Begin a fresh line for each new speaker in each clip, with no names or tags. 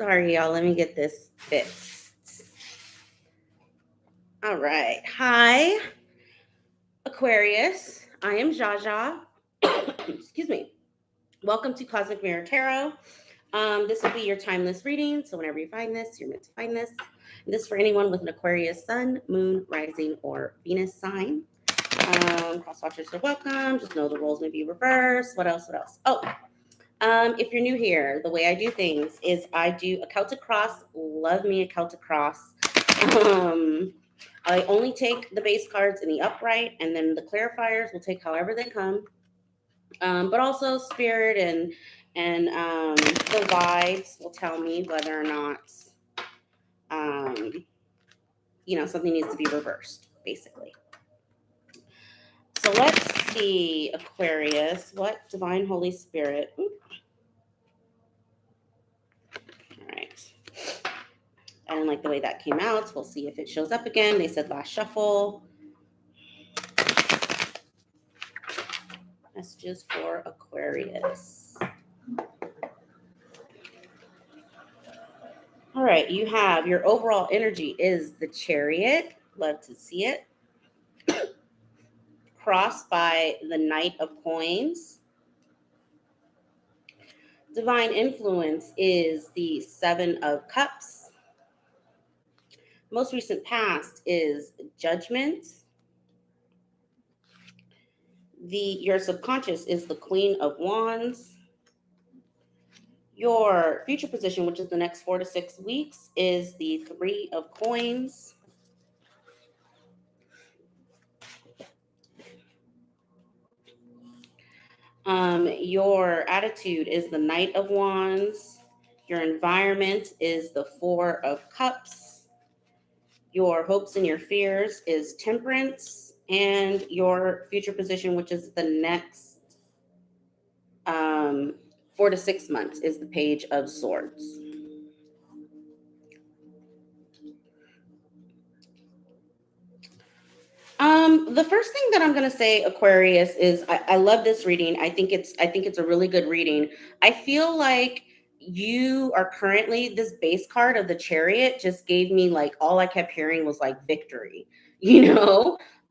Sorry, y'all. Let me get this fixed. All right. Hi, Aquarius. I am Jaja. Excuse me. Welcome to Cosmic Mirror Tarot. This will be your timeless reading. So whenever you find this, you're meant to find this. And this is for anyone with an Aquarius sun, moon, rising, or Venus sign. Cross watchers are welcome. Just know the roles may be reversed. What else? Oh, if you're new here, the way I do things is I do a Celtic cross. Love me a Celtic cross. Um, I only take the base cards in the upright, and then the clarifiers will take however they come. But also spirit and the vibes will tell me whether or not um, something needs to be reversed, basically. So let's see, Aquarius, what divine Holy Spirit. All right. I didn't like the way that came out. So we'll see if it shows up again. They said last shuffle. Messages for Aquarius. All right, you have your overall energy is the Chariot. Love to see it. Crossed by the Knight of Coins. Divine influence is the Seven of Cups. Most recent past is Judgment. Your subconscious is the Queen of Wands. Your future position, which is the next 4 to 6 weeks, is the Three of Coins. Your attitude is the Knight of Wands. Your environment is the Four of Cups. Your hopes and your fears is Temperance. And your future position, which is the next 4 to 6 months, is the Page of Swords. The first thing that I'm going to say, Aquarius, is I love this reading. I think it's a really good reading. I feel like you are currently, this base card of the Chariot just gave me, like, all I kept hearing was like victory,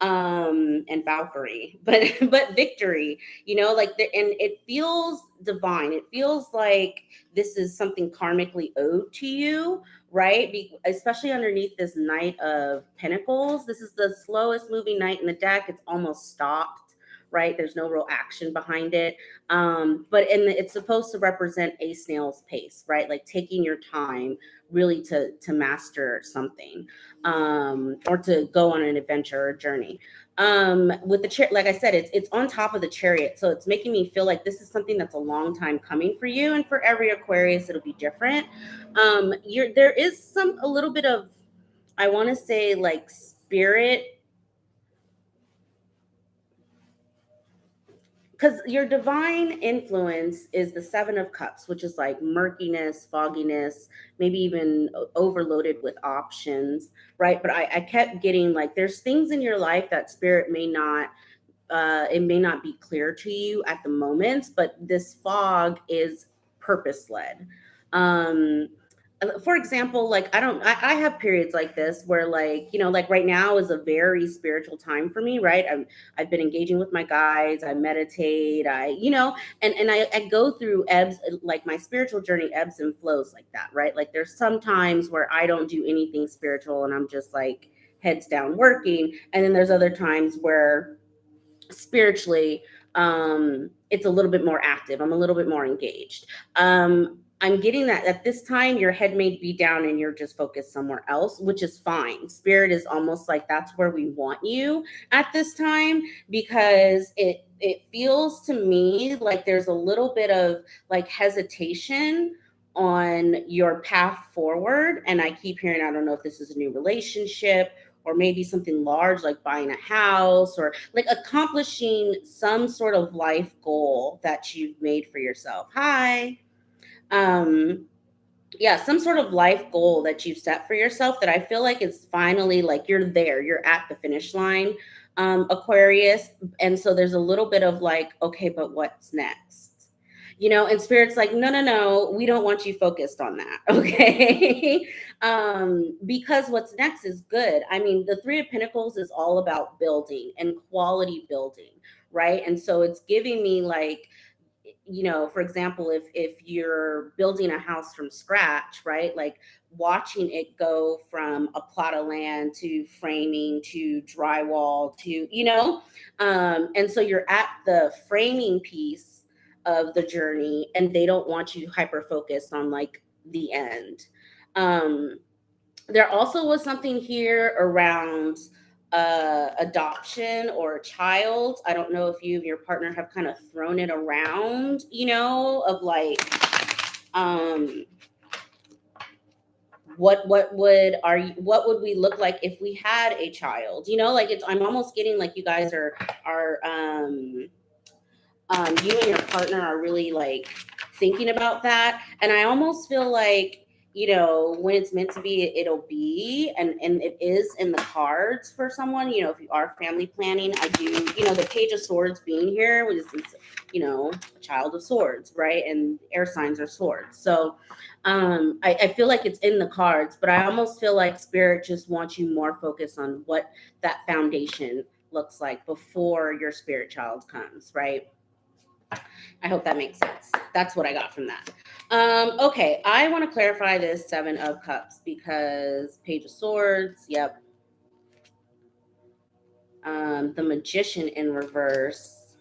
and Valkyrie, but victory, and it feels divine. It feels like this is something karmically owed to you, right? Especially underneath this Knight of Pentacles. This is the slowest moving knight in the deck. It's almost stopped, right? There's no real action behind it. It's supposed to represent a snail's pace, right? Like taking your time really to master something, or to go on an adventure or journey. With the like I said, it's on top of the Chariot, so it's making me feel like this is something that's a long time coming for you, and for every Aquarius it'll be different. There is a little bit of, I want to say, like, spirit, because your divine influence is the Seven of Cups, which is like murkiness, fogginess, maybe even overloaded with options, right? But I kept getting, like, there's things in your life that spirit may not, it may not be clear to you at the moment, but this fog is purpose led. For example, like, I have periods like this where, like, like right now is a very spiritual time for me, right? I've been engaging with my guides, I meditate, I go through ebbs, like my spiritual journey ebbs and flows like that, right? Like there's some times where I don't do anything spiritual and I'm just like heads down working. And then there's other times where spiritually, it's a little bit more active. I'm a little bit more engaged. I'm getting that at this time, your head may be down and you're just focused somewhere else, which is fine. Spirit is almost like that's where we want you at this time, because it feels to me like there's a little bit of like hesitation on your path forward. And I keep hearing, I don't know if this is a new relationship or maybe something large like buying a house or like accomplishing some sort of life goal that you've made for yourself. Hi. Yeah, some sort of life goal that you've set for yourself that I feel like is finally, like, you're there, you're at the finish line, Aquarius. And so there's a little bit of like, okay, but what's next? And spirit's like, no, no, no, we don't want you focused on that. Okay. Because what's next is good. I mean, the Three of Pentacles is all about building and quality building, right? And so it's giving me like, for example, if you're building a house from scratch, right? Like watching it go from a plot of land to framing to drywall to, and so you're at the framing piece of the journey and they don't want you hyper focused on like the end. Um, there also was something here around adoption or a child. I don't know if you and your partner have kind of thrown it around, of like, um, what would we look like if we had a child? Like I'm almost getting like you guys are you and your partner are really like thinking about that. And I almost feel like, when it's meant to be, it'll be, and it is in the cards for someone, if you are family planning. I do, the Page of Swords being here is a child of swords, right? And air signs are swords. So I feel like it's in the cards, but I almost feel like spirit just wants you more focused on what that foundation looks like before your spirit child comes, right? I hope that makes sense. That's what I got from that. Okay, I want to clarify this Seven of Cups because Page of Swords, yep. The Magician in reverse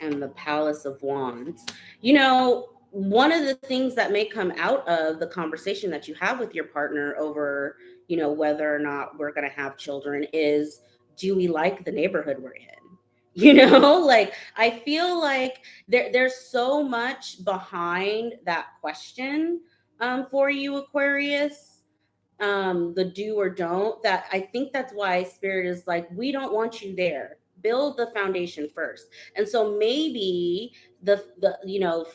and the Palace of Wands. One of the things that may come out of the conversation that you have with your partner over, whether or not we're going to have children is, do we like the neighborhood we're in? Like I feel like there's so much behind that question for you, Aquarius, the do or don't, that I think that's why spirit is like, we don't want you there. Build the foundation first. And so maybe the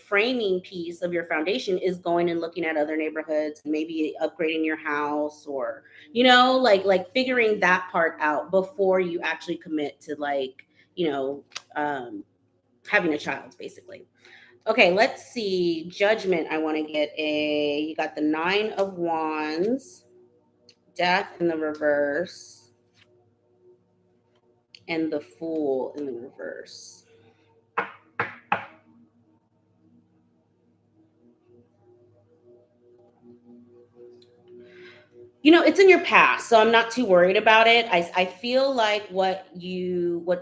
framing piece of your foundation is going and looking at other neighborhoods, maybe upgrading your house, or like figuring that part out before you actually commit to like having a child, basically. Okay, let's see. Judgment. I want to get you got the Nine of Wands, Death in the reverse, and the Fool in the reverse. It's in your past, so I'm not too worried about it. I feel like what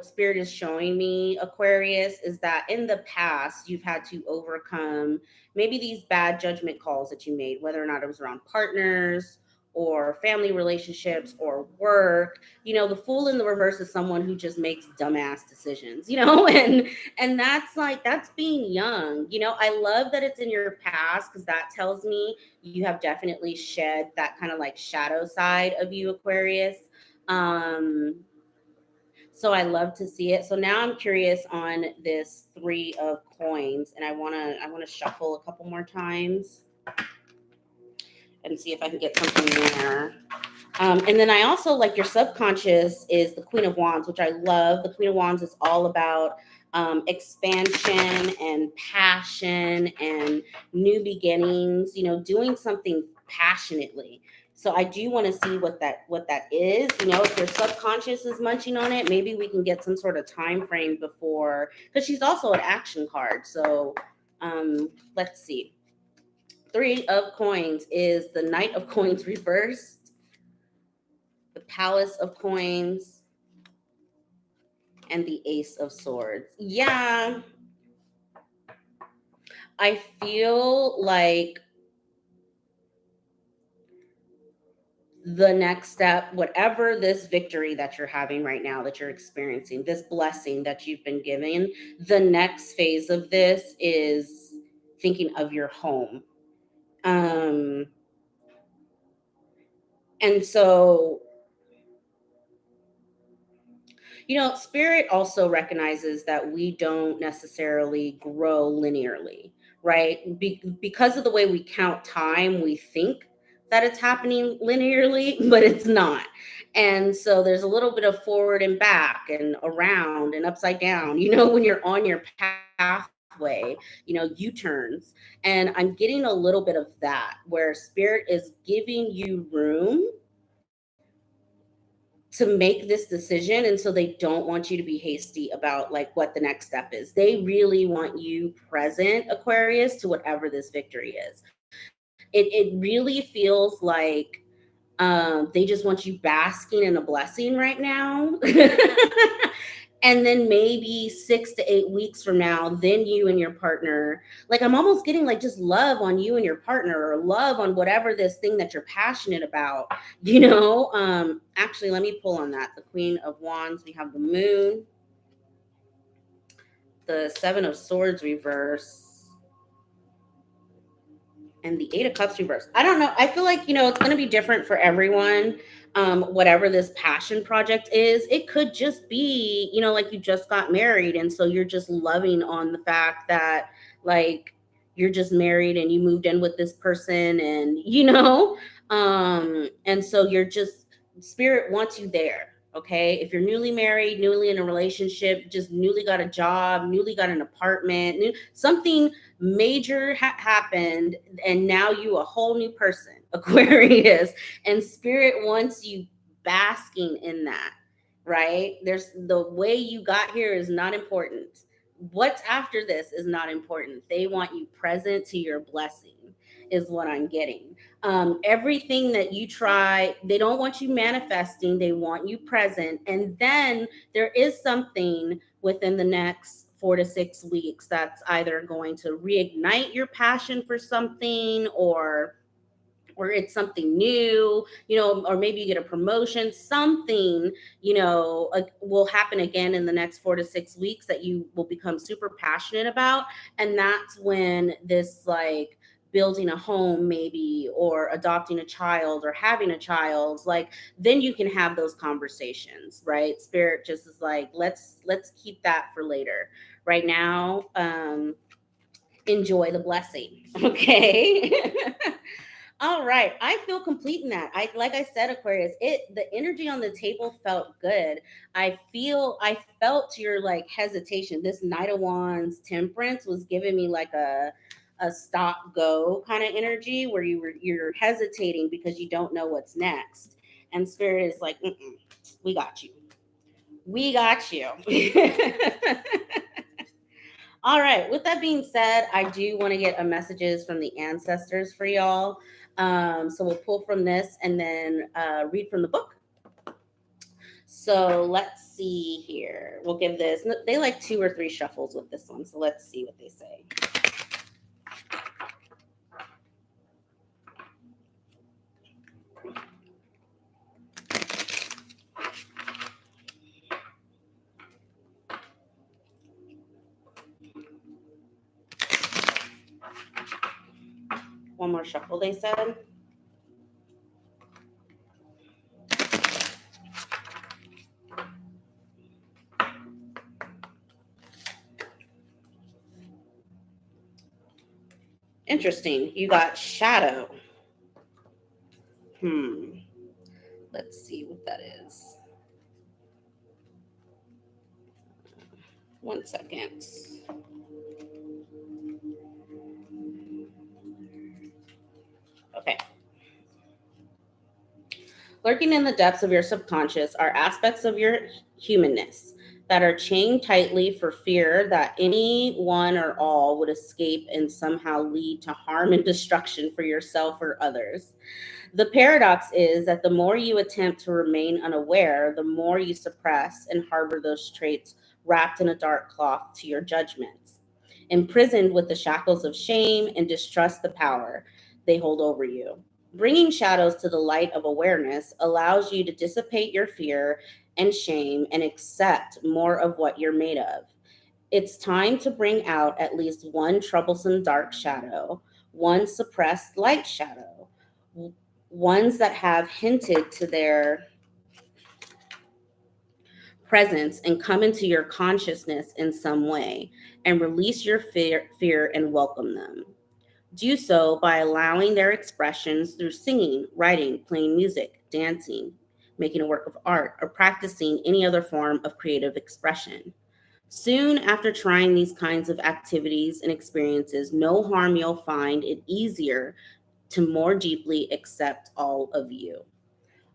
spirit is showing me, Aquarius, is that in the past you've had to overcome maybe these bad judgment calls that you made, whether or not it was around partners or family relationships or work. The Fool in the reverse is someone who just makes dumbass decisions, and that's being young. I love that it's in your past because that tells me you have definitely shed that kind of like shadow side of you, Aquarius. Um, so I love to see it. So now I'm curious on this Three of Coins, and I wanna shuffle a couple more times and see if I can get something there. And then I also like your subconscious is the Queen of Wands, which I love. The Queen of Wands is all about expansion and passion and new beginnings, doing something passionately. So I do want to see what that is. If your subconscious is munching on it, maybe we can get some sort of time frame before, because she's also an action card. So let's see. Three of Coins is the Knight of Coins reversed, the Palace of Coins, and the Ace of Swords. Yeah, I feel like the next step, whatever this victory that you're having right now, that you're experiencing, this blessing that you've been given, the next phase of this is thinking of your home. Um, and so spirit also recognizes that we don't necessarily grow linearly, right? Because of the way we count time, we think that it's happening linearly, but it's not. And so there's a little bit of forward and back and around and upside down, when you're on your path pathway, U-turns. And I'm getting a little bit of that where spirit is giving you room to make this decision. And so they don't want you to be hasty about like what the next step is. They really want you present, Aquarius, to whatever this victory is. It really feels like they just want you basking in a blessing right now. And then maybe 6 to 8 weeks from now, then you and your partner, like I'm almost getting like just love on you and your partner, or love on whatever this thing that you're passionate about, Actually, let me pull on that. The Queen of Wands, we have the Moon, the Seven of Swords reverse, and the Eight of Cups reverse. I don't know. I feel like, it's going to be different for everyone. Whatever this passion project is, it could just be, like you just got married. And so you're just loving on the fact that, like, you're just married and you moved in with this person, and, and so you're just, spirit wants you there. Okay. If you're newly married, newly in a relationship, just newly got a job, newly got an apartment, something major happened, and now you a whole new person, Aquarius, and spirit wants you basking in that, right? There's the way you got here is not important. What's after this is not important. They want you present to your blessing, is what I'm getting. Everything that you try, they don't want you manifesting, they want you present. And then there is something within the next 4 to 6 weeks that's either going to reignite your passion for something, or it's something new, or maybe you get a promotion, something, will happen again in the next 4 to 6 weeks that you will become super passionate about. And that's when this, like, building a home maybe, or adopting a child, or having a child, like, then you can have those conversations, right? Spirit just is like, let's keep that for later. Right now, enjoy the blessing. Okay. All right. I feel complete in that. Like I said, Aquarius, the energy on the table felt good. I felt your like hesitation. This Knight of Wands Temperance was giving me like a stop go kind of energy, where you're hesitating because you don't know what's next. And spirit is like, mm-mm, we got you. We got you. All right. With that being said, I do want to get a messages from the ancestors for y'all. So we'll pull from this and then read from the book. So let's see here. We'll give this, they like 2 or 3 shuffles with this one. So let's see what they say. One more shuffle, they said. Interesting. You got shadow. Let's see what that is. 1 second. Okay. Lurking in the depths of your subconscious are aspects of your humanness that are chained tightly for fear that any one or all would escape and somehow lead to harm and destruction for yourself or others. The paradox is that the more you attempt to remain unaware, the more you suppress and harbor those traits wrapped in a dark cloth to your judgments. Imprisoned with the shackles of shame and distrust the power they hold over you. Bringing shadows to the light of awareness allows you to dissipate your fear and shame and accept more of what you're made of. It's time to bring out at least one troublesome dark shadow, one suppressed light shadow, ones that have hinted to their presence and come into your consciousness in some way, and release your fear and welcome them. Do so by allowing their expressions through singing, writing, playing music, dancing, making a work of art, or practicing any other form of creative expression. Soon after trying these kinds of activities and experiences, no harm, you'll find it easier to more deeply accept all of you.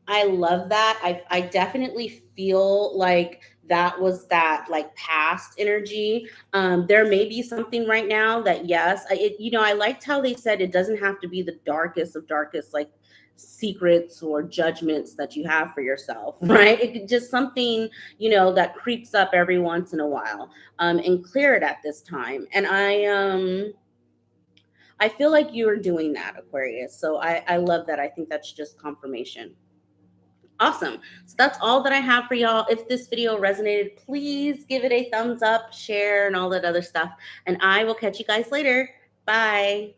I love that. I definitely feel like that was that like past energy. There may be something right now that yes, I liked how they said it doesn't have to be the darkest of darkest like secrets or judgments that you have for yourself, right? It could just something that creeps up every once in a while, and clear it at this time. And I feel like you are doing that, Aquarius. So I love that. I think that's just confirmation. Awesome. So that's all that I have for y'all. If this video resonated, please give it a thumbs up, share, and all that other stuff. And I will catch you guys later. Bye.